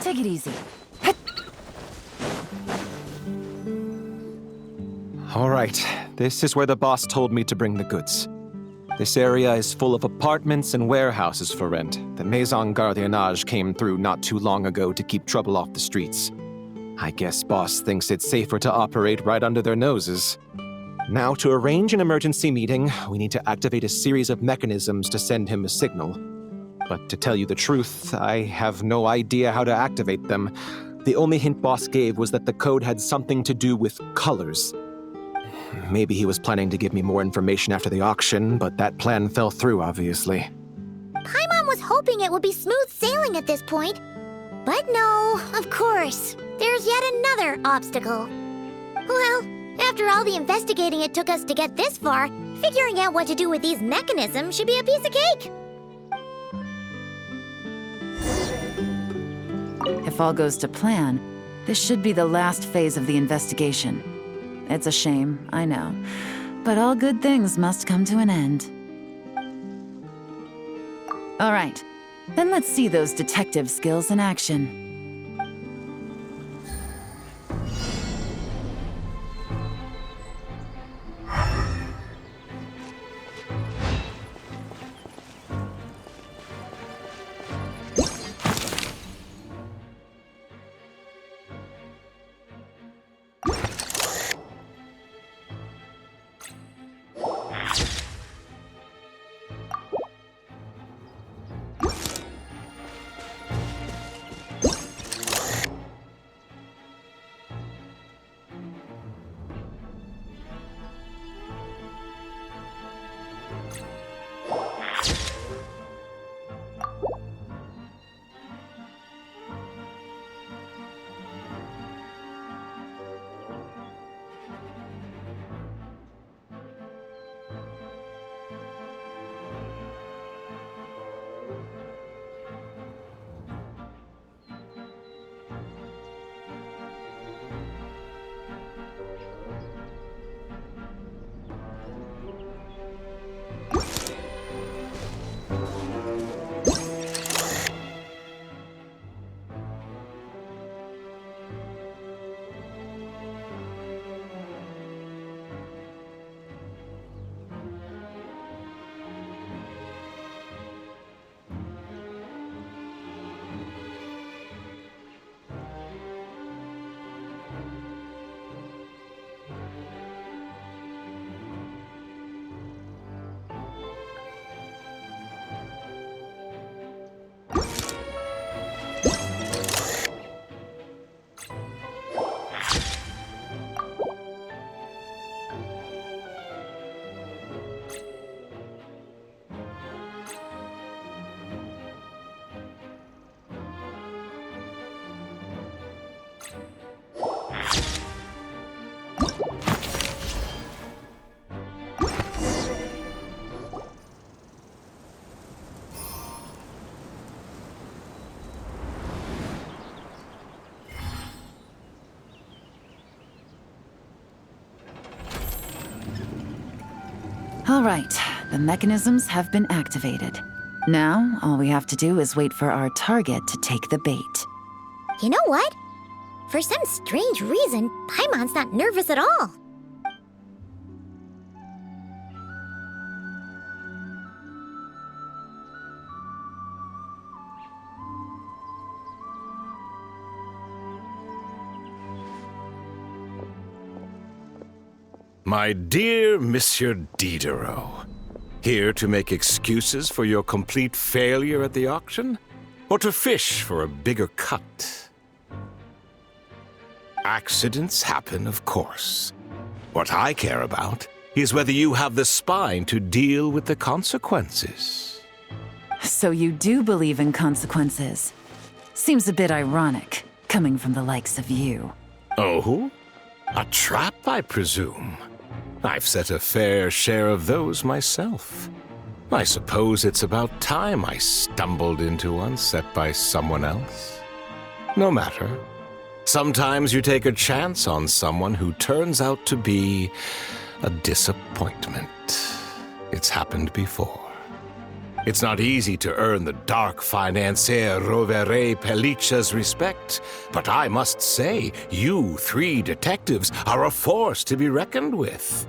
Take it easy. All right, this is where the boss told me to bring the goods. This area is full of apartments and warehouses for rent. The Maison Gardiennage came through not too long ago to keep trouble off the streets. I guess boss thinks it's safer to operate right under their noses. Now, to arrange an emergency meeting, we need to activate a series of mechanisms to send him a signal. But to tell you the truth, I have no idea how to activate them. The only hint boss gave was that the code had something to do with colors. Maybe he was planning to give me more information after the auction, but that plan fell through, obviously. Paimon was hoping it would be smooth sailing at this point. But no, of course. There's yet another obstacle. Well, after all the investigating it took us to get this far, figuring out what to do with these mechanisms should be a piece of cake. If all goes to plan, this should be the last phase of the investigation. It's a shame, I know, but all good things must come to an end. All right, then let's see those detective skills in action. All right, the mechanisms have been activated. Now, all we have to do is wait for our target to take the bait. You know what? For some strange reason, Paimon's not nervous at all. My dear Monsieur Diderot, here to make excuses for your complete failure at the auction? Or to fish for a bigger cut? Accidents happen, of course. What I care about is whether you have the spine to deal with the consequences. So you do believe in consequences. Seems a bit ironic, coming from the likes of you. Oh? A trap, I presume? I've set a fair share of those myself. I suppose it's about time I stumbled into one set by someone else. No matter. Sometimes you take a chance on someone who turns out to be a disappointment. It's happened before. It's not easy to earn the dark financier Rovere Pelliccia's respect, but I must say, you 3 detectives are a force to be reckoned with.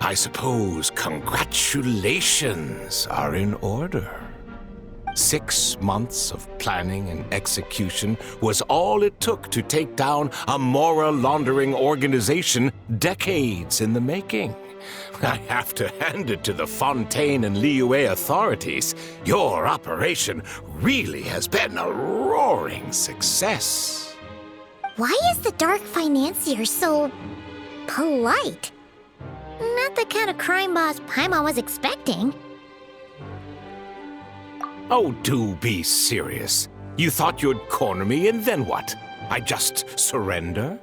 I suppose congratulations are in order. 6 months of planning and execution was all it took to take down a moral laundering organization decades in the making. I have to hand it to the Fontaine and Liyue authorities. Your operation really has been a roaring success. Why is the Dark Financier so polite? Not the kind of crime boss Paimon was expecting. Oh, do be serious. You thought you'd corner me, and then what? I just surrender?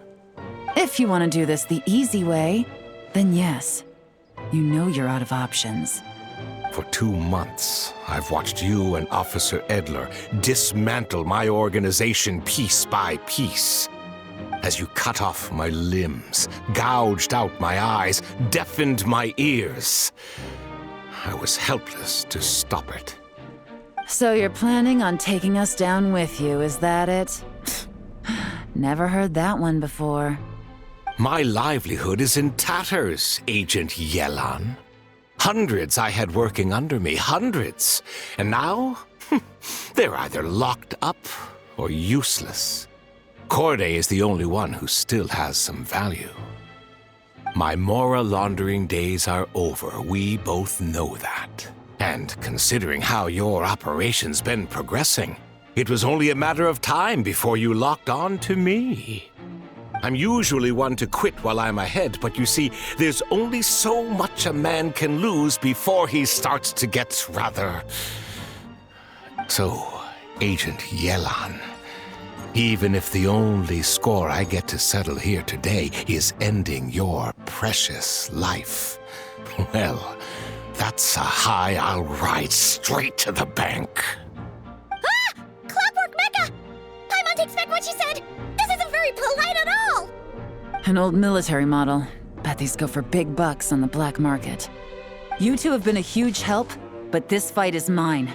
If you want to do this the easy way, then yes. You know you're out of options. For 2 months, I've watched you and Officer Edler dismantle my organization piece by piece. As you cut off my limbs, gouged out my eyes, deafened my ears. I was helpless to stop it. So you're planning on taking us down with you, is that it? Never heard that one before. My livelihood is in tatters, Agent Yelan. Hundreds I had working under me, hundreds. And now, they're either locked up or useless. Corday is the only one who still has some value. My moral laundering days are over, we both know that. And considering how your operation's been progressing, it was only a matter of time before you locked on to me. I'm usually one to quit while I'm ahead, but you see, there's only so much a man can lose before he starts to get rather... So, Agent Yelan, even if the only score I get to settle here today is ending your precious life, well, that's a high I'll ride straight to the bank. Ah! Clockwork Mecha! Paimon takes back what she said! This isn't very polite at all! An old military model. Bet these go for big bucks on the black market. You two have been a huge help, but this fight is mine.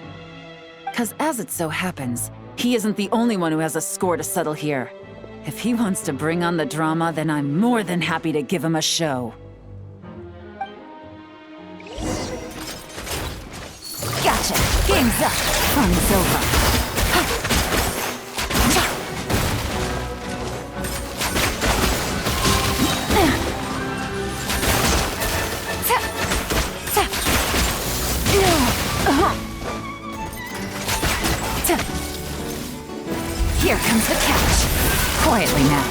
'Cause as it so happens, he isn't the only one who has a score to settle here. If he wants to bring on the drama, then I'm more than happy to give him a show. Gotcha! Game's up! Fun's over! Here comes the catch. Quietly now.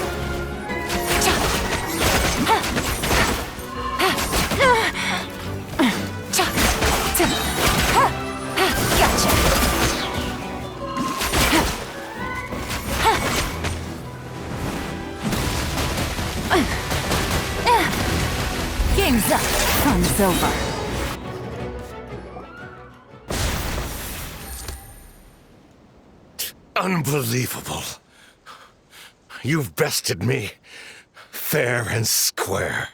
Gotcha. Game's up. Fun's over. Unbelievable. You've bested me, fair and square.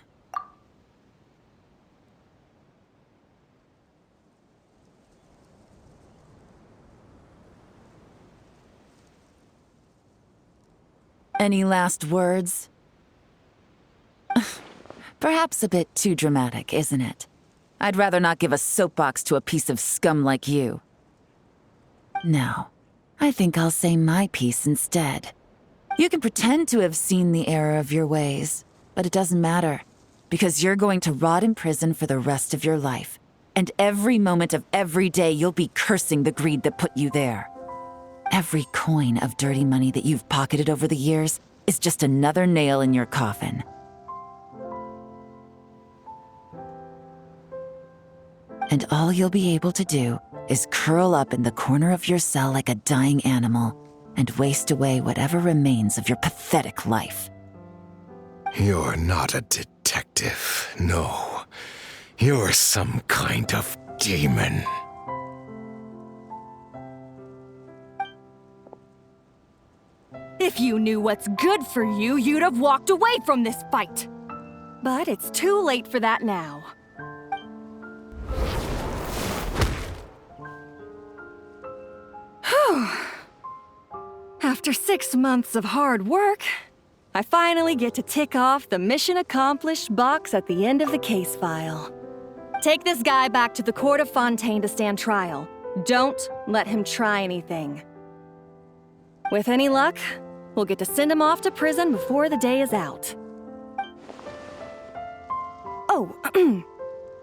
Any last words? Perhaps a bit too dramatic, isn't it? I'd rather not give a soapbox to a piece of scum like you. No. I think I'll say my piece instead. You can pretend to have seen the error of your ways, but it doesn't matter, because you're going to rot in prison for the rest of your life. And every moment of every day you'll be cursing the greed that put you there. Every coin of dirty money that you've pocketed over the years is just another nail in your coffin. And all you'll be able to do is curl up in the corner of your cell like a dying animal and waste away whatever remains of your pathetic life. You're not a detective, no. You're some kind of demon. If you knew what's good for you, you'd have walked away from this fight. But it's too late for that now. Whew. After 6 months of hard work, I finally get to tick off the mission accomplished box at the end of the case file. Take this guy back to the court of Fontaine to stand trial. Don't let him try anything. With any luck, we'll get to send him off to prison before the day is out. Oh,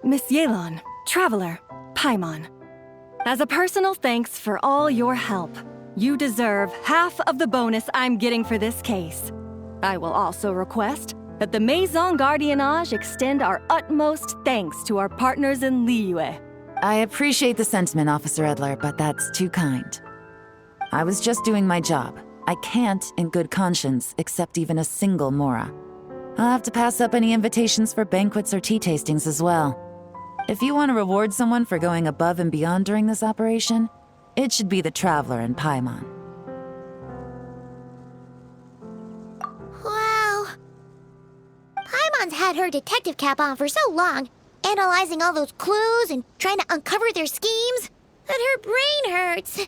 Miss Yelan, Traveler, Paimon. As a personal thanks for all your help, you deserve half of the bonus I'm getting for this case. I will also request that the Maison Gardiennage extend our utmost thanks to our partners in Liyue. I appreciate the sentiment, Officer Edler, but that's too kind. I was just doing my job. I can't, in good conscience, accept even a single Mora. I'll have to pass up any invitations for banquets or tea tastings as well. If you want to reward someone for going above and beyond during this operation, it should be the Traveler and Paimon. Wow. Paimon's had her detective cap on for so long, analyzing all those clues and trying to uncover their schemes, that her brain hurts.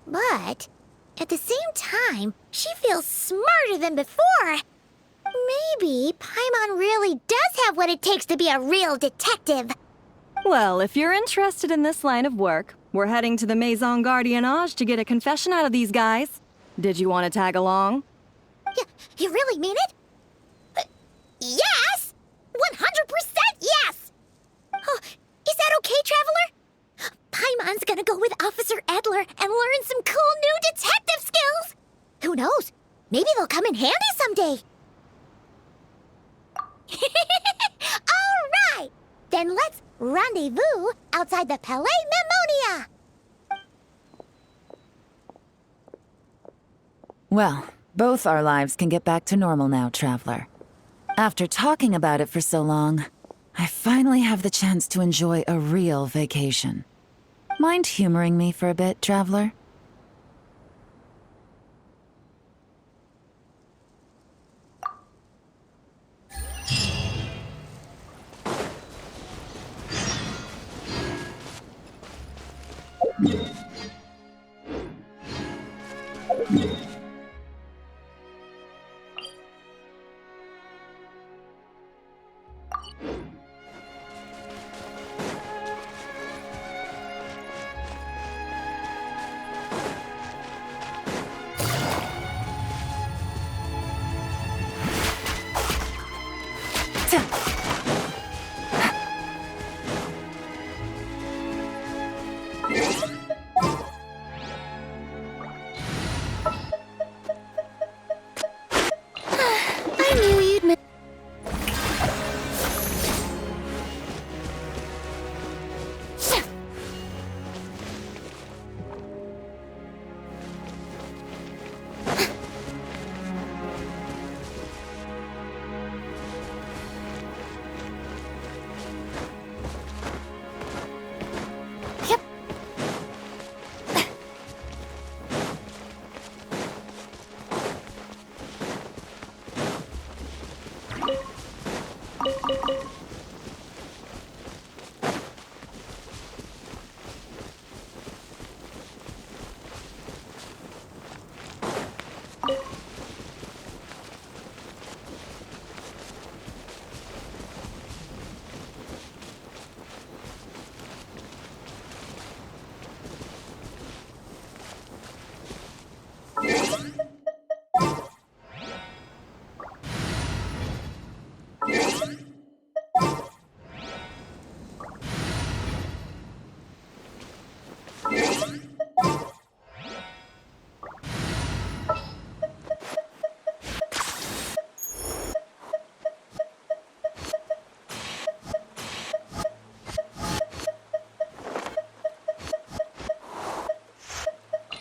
But at the same time, she feels smarter than before. Maybe Paimon really does have what it takes to be a real detective. Well, if you're interested in this line of work, we're heading to the Maison Gardiennage to get a confession out of these guys. Did you want to tag along? You really mean it? Yes! 100% yes! Oh, is that okay, Traveler? Paimon's gonna go with Officer Edler and learn some cool new detective skills! Who knows? Maybe they'll come in handy someday. All right! Then let's rendezvous outside the Palais Memonia! Well, both our lives can get back to normal now, Traveler. After talking about it for so long, I finally have the chance to enjoy a real vacation. Mind humoring me for a bit, Traveler? I knew you'd miss. Yep.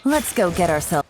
Let's go get ourselves...